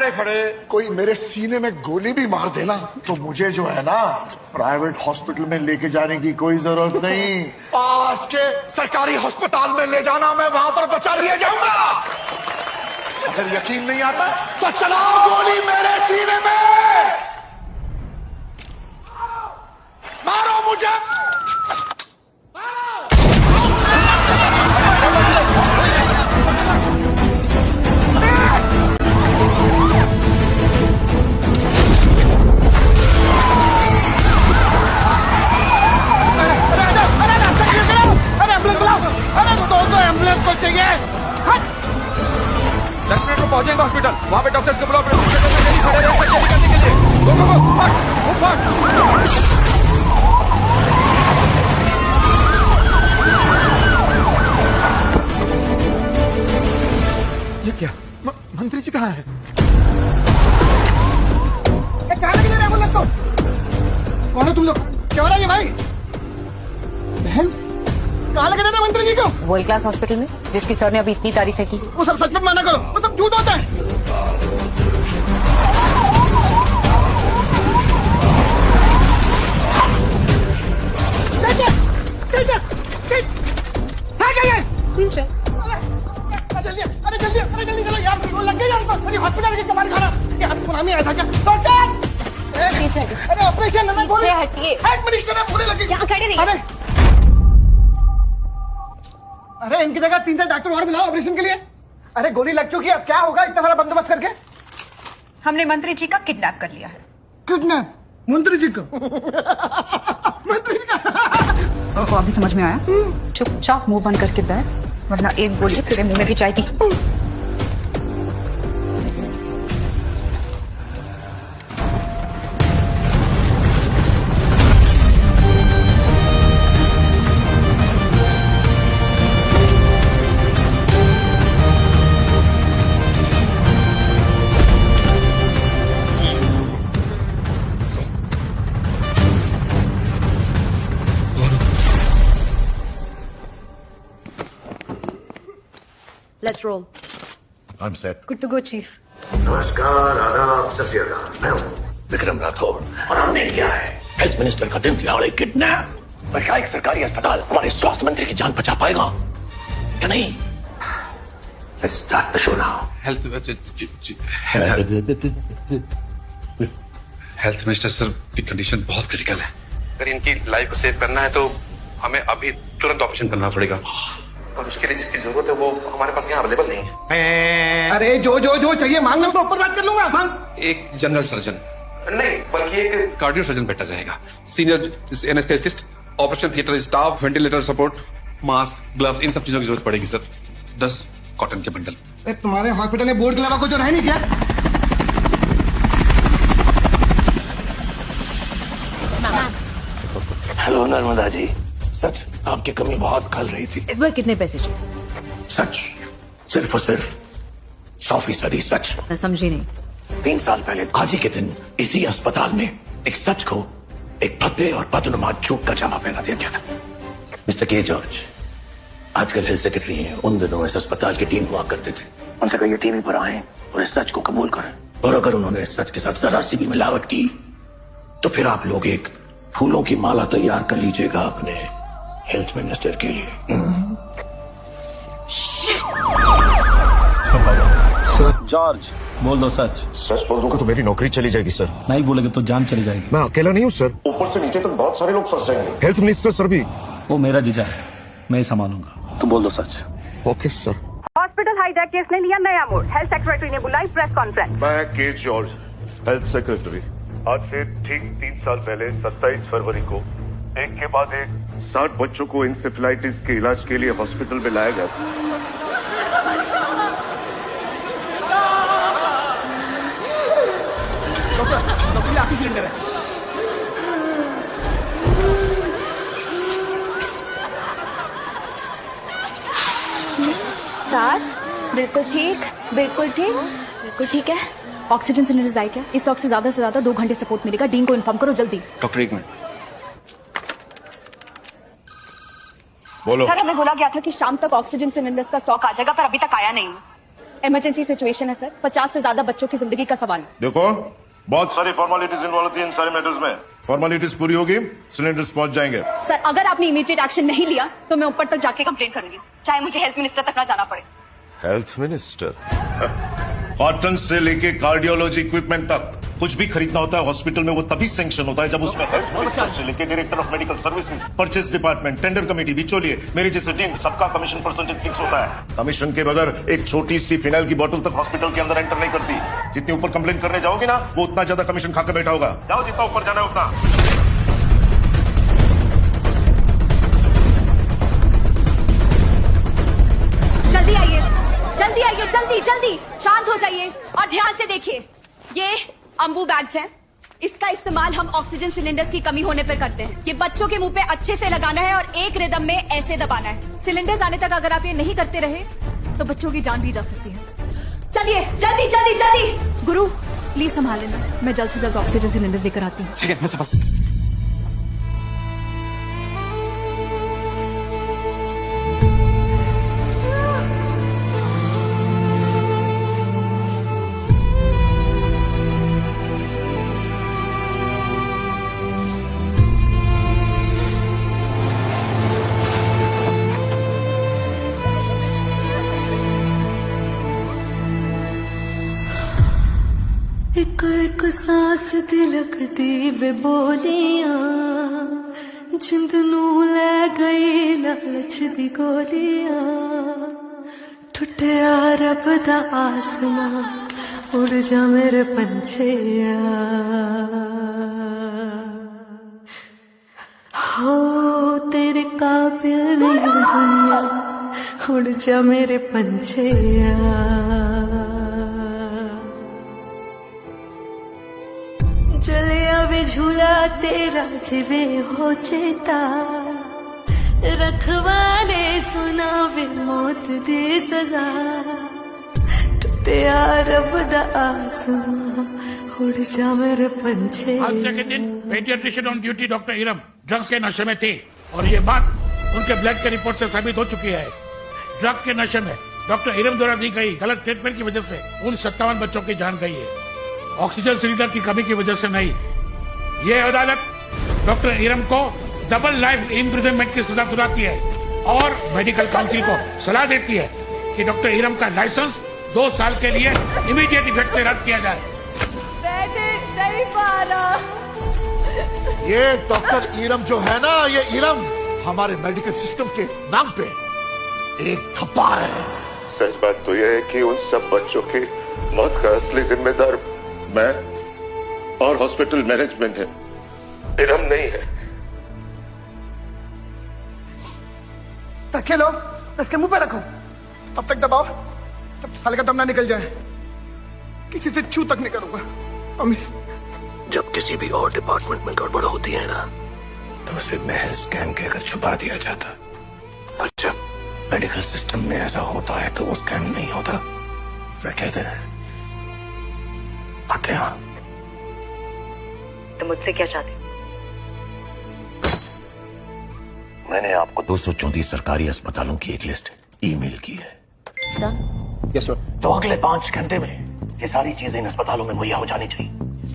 खड़े खड़े कोई मेरे सीने में गोली भी मार देना तो मुझे जो है ना प्राइवेट हॉस्पिटल में लेके जाने की कोई जरूरत नहीं, पास के सरकारी अस्पताल में ले जाना, मैं वहां पर बचा लिया जाऊंगा। अगर यकीन नहीं आता तो चलाओ गोली मेरे सीने में, मारो मुझे। एम्बुलेंस को चाहिए। 10 मिनट में पहुंचेंगे हॉस्पिटल, वहाँ पे डॉक्टर्स को बुलाओ, खड़े रह सकते निकलने के लिए। गो गो गो, फट। ये क्या? मंत्री जी कहाँ है? कहाँ लेके जा रहे एम्बुलेंस को? कौन है तुम लोग? क्या हो रहा है ये भाई? बहन कहाँ लेके जा रहे मंत्री जी को? वर्ल्ड क्लास हॉस्पिटल में, जिसकी सर ने अभी इतनी तारीफें की। वो सब सच में माना करो, वो सब झूठ होता है। जल्दी चलो यार, लग गई यार, हॉस्पिटल की कमाल खाना। ये हाथ सुनामी आया था क्या? डॉक्टर अरे ऑपरेशन है, बोले हटिए। हेड मिनिस्टर है, बोले लगी। क्या खड़े रहिए। अरे इनकी जगह 3-4 डॉक्टर और बुलाओ ऑपरेशन के लिए। अरे गोली लग चुकी है, अब क्या होगा इतना सारा बंदोबस्त करके? हमने मंत्री जी का किडनैप कर लिया है। किडनैप? मंत्री जी का? मंत्री का? तो अभी समझ में आया? चुपचाप मुंह बंद करके बैठ, वरना एक गोली तेरे मुंह में भी जाएगी। Let's roll. I'm set. Good to go, chief. नमस्कार, आदाब, सत श्री अकाल। मैं हूँ विक्रम राठौर और हमने किया है हेल्थ मिनिस्टर का दिन दिहाड़े किडनैप। पर क्या एक सरकारी अस्पताल हमारे स्वास्थ्य मंत्री की जान बचा पाएगा या नहीं? Let's start the show now. Health minister sir की कंडीशन बहुत क्रिटिकल है। अगर इनकी लाइफ को सेव करना है तो हमें अभी तुरंत ऑपरेशन करना पड़ेगा, और उसके लिए जिसकी जरूरत है वो हमारे पास यहाँ अवेलेबल नहीं है। अरे जो चाहिए मांग लो, तो ऊपर बात कर लूंगा। मांग। एक जनरल सर्जन नहीं, बल्कि एक कार्डियो सर्जन बेटर रहेगा। Senior anaesthetist, operation theatre staff, ventilator support, mask, gloves, इन सब चीजों की जरूरत पड़ेगी सर। 10 कॉटन के बंडल। तुम्हारे हॉस्पिटल में बोर्ड के अलावा कुछ और है नहीं क्या? हेलो नर्मदा जी, सच आपकी कमी बहुत खल रही थी। इस बार कितने पैसे चाहिए? सच, सिर्फ और सिर्फ 100% सच। मैं समझी नहीं। 3 साल पहले आज ही के दिन इसी अस्पताल में एक सच को एक भद्दे और बदनुमा झूठ का जामा पहना दिया गया था। मिस्टर के जॉर्ज आजकल हेल्थ सेक्रेटरी हैं, उन दिनों इस अस्पताल की टीम हुआ करते थे। उनसे कहिए टीवी पर आए और इस सच को कबूल करें, और अगर उन्होंने इस सच के साथ जरा सी भी मिलावट की तो फिर आप लोग एक फूलों की माला तैयार कर लीजिएगा अपने हेल्थ मिनिस्टर के लिए। सर जॉर्ज बोल दो सच। सच बोल दूंगा तो मेरी नौकरी चली जाएगी सर। नहीं बोलेगे तो जान चली जाएगी। मैं अकेला नहीं हूँ सर, ऊपर से नीचे तक बहुत सारे लोग फंस जाएंगे। हेल्थ मिनिस्टर सर भी। वो मेरा जीजा है, मैं संभालूंगा। तो बोल दो सच। Okay sir. Hospital hijack case ने लिया नया मोड़, हेल्थ सेक्रेटरी ने बुलाई प्रेस कॉन्फ्रेंस। मैं के जॉर्ज, हेल्थ सेक्रेटरी। आज से ठीक 3 साल पहले 27 फरवरी को एक के बाद एक 60 बच्चों को इंसेफ्लाइटिस के इलाज के लिए हॉस्पिटल में लाया गया था। डॉक्टर आखिरी सिलेंडर है। सास बिल्कुल ठीक, बिल्कुल ठीक, बिल्कुल ठीक है। ऑक्सीजन सिलेंडर आए क्या? इस ब्लॉक से ज्यादा 2 घंटे सपोर्ट मिलेगा। डीन को इन्फॉर्म करो जल्दी। डॉक्टर एक मिनट। बोलो। सर हमें बोला गया था कि शाम तक ऑक्सीजन सिलेंडर्स का स्टॉक आ जाएगा, पर अभी तक आया नहीं। इमरजेंसी सिचुएशन है सर, 50 से ज्यादा बच्चों की जिंदगी का सवाल है। देखो, बहुत सारी फॉर्मेलिटीज इन्वॉल्व थी इन सारे मैटर्स में। फॉर्मेलिटीज पूरी होगी, सिलेंडर्स पहुंच जाएंगे। सर अगर आपने इमीडिएट एक्शन नहीं लिया तो मैं ऊपर तक जाके कंप्लेंट करूंगी, चाहे मुझे हेल्थ मिनिस्टर तक ना जाना पड़े। Health minister? कॉटन से लेके कार्डियोलॉजी इक्विपमेंट तक कुछ भी खरीदना होता है हॉस्पिटल में, वो तभी सैंक्शन होता है जब उसमें हेल्थ मिनिस्टर से लेके director of medical services, purchase department, tender committee, बिचौलिए, मेरे जैसे टीम, सबका कमीशन परसेंटेज फिक्स होता है। कमीशन के बगैर एक छोटी सी फिनाइल की बोतल तक हॉस्पिटल के अंदर एंटर नहीं करती। जितनी ऊपर कंप्लेंट करने जाओगे ना, वो उतना ज्यादा कमीशन खाकर बैठा होगा। जाओ, जितना ऊपर जाना है उतना। जल्दी आइए, जल्दी आइए, जल्दी जल्दी, शांत हो जाइए और ध्यान से देखिए। ये अम्बू बैग्स हैं, इसका इस्तेमाल हम ऑक्सीजन सिलेंडर्स की कमी होने पर करते हैं। ये बच्चों के मुंह पे अच्छे से लगाना है और एक रिदम में ऐसे दबाना है। सिलेंडर्स आने तक अगर आप ये नहीं करते रहे तो बच्चों की जान भी जा सकती है। चलिए जल्दी जल्दी जल्दी। गुरु प्लीज संभाल लेना, मैं जल्द से जल्द ऑक्सीजन सिलेंडर्स लेकर आती हूँ। ठीक है, मैं संभाल। एक एक सांस तिलकदी वे बोलियां, जिंद नू लै गई लालच दी गोलियां। टुटिया रब दा आसमां, उड़ जा मेरे पंछिया। हो तेरे काबिल नहीं दुनिया, उड़ जा मेरे पंछिया। चलिया वे झूला तेरा जिवे हो चेता, रखवाले सुना वे मौत दी सजा। टुटिया रब दा आसमां, उड़ जा मेरे पंछे। हादसे के दिन paediatrician on duty doctor Iram drugs के नशे में थे और ये बात उनके ब्लड के रिपोर्ट से साबित हो चुकी है। ड्रग के नशे में डॉक्टर इरम द्वारा दी गई गलत ट्रीटमेंट की वजह से उन 57 बच्चों की जान गई है, ऑक्सीजन सिलेंडर की कमी की वजह से नहीं। ये अदालत डॉक्टर इरम को डबल लाइफ इम्प्रिजनमेंट की सजा सुनाती है और मेडिकल काउंसिल को सलाह देती है कि डॉक्टर इरम का लाइसेंस 2 साल के लिए इमीडिएट इफेक्ट से रद्द किया जाए। नहीं पा रहा। ये डॉक्टर इरम जो है ना, ये इरम हमारे मेडिकल सिस्टम के नाम पे एक धब्बा है। सच बात तो यह है कि उन सब बच्चों की मौत का असली जिम्मेदार मैं और हॉस्पिटल मैनेजमेंट है, इरम नहीं है। रखे लो, इसके मुंह पे रखो, तब तक दबाओ जब साले का दम ना निकल जाए। किसी से छू तक नहीं करूंगा। अमित, जब किसी भी और डिपार्टमेंट में गड़बड़ होती है ना, तो उसे महज स्कैम कहकर छुपा दिया जाता, और जब मेडिकल सिस्टम में ऐसा होता है तो वो स्कैम नहीं होता, फिर कहते हैं हत्या। तो मुझसे क्या चाहते? मैंने आपको 234 सरकारी अस्पतालों की एक लिस्ट ईमेल की है। Yes sir. तो अगले 5 घंटे में ये सारी चीजें इन अस्पतालों में मुहैया हो जानी चाहिए।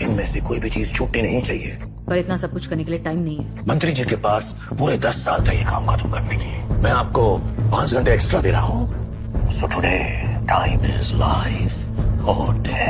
इनमें से कोई भी चीज छूटनी नहीं चाहिए। पर इतना सब कुछ करने के लिए टाइम नहीं है। मंत्री जी के पास पूरे 10 साल थे ये काम खत्म करने के लिए। मैं आपको 5 घंटे एक्स्ट्रा दे रहा हूँ। So today time is life और डेथ।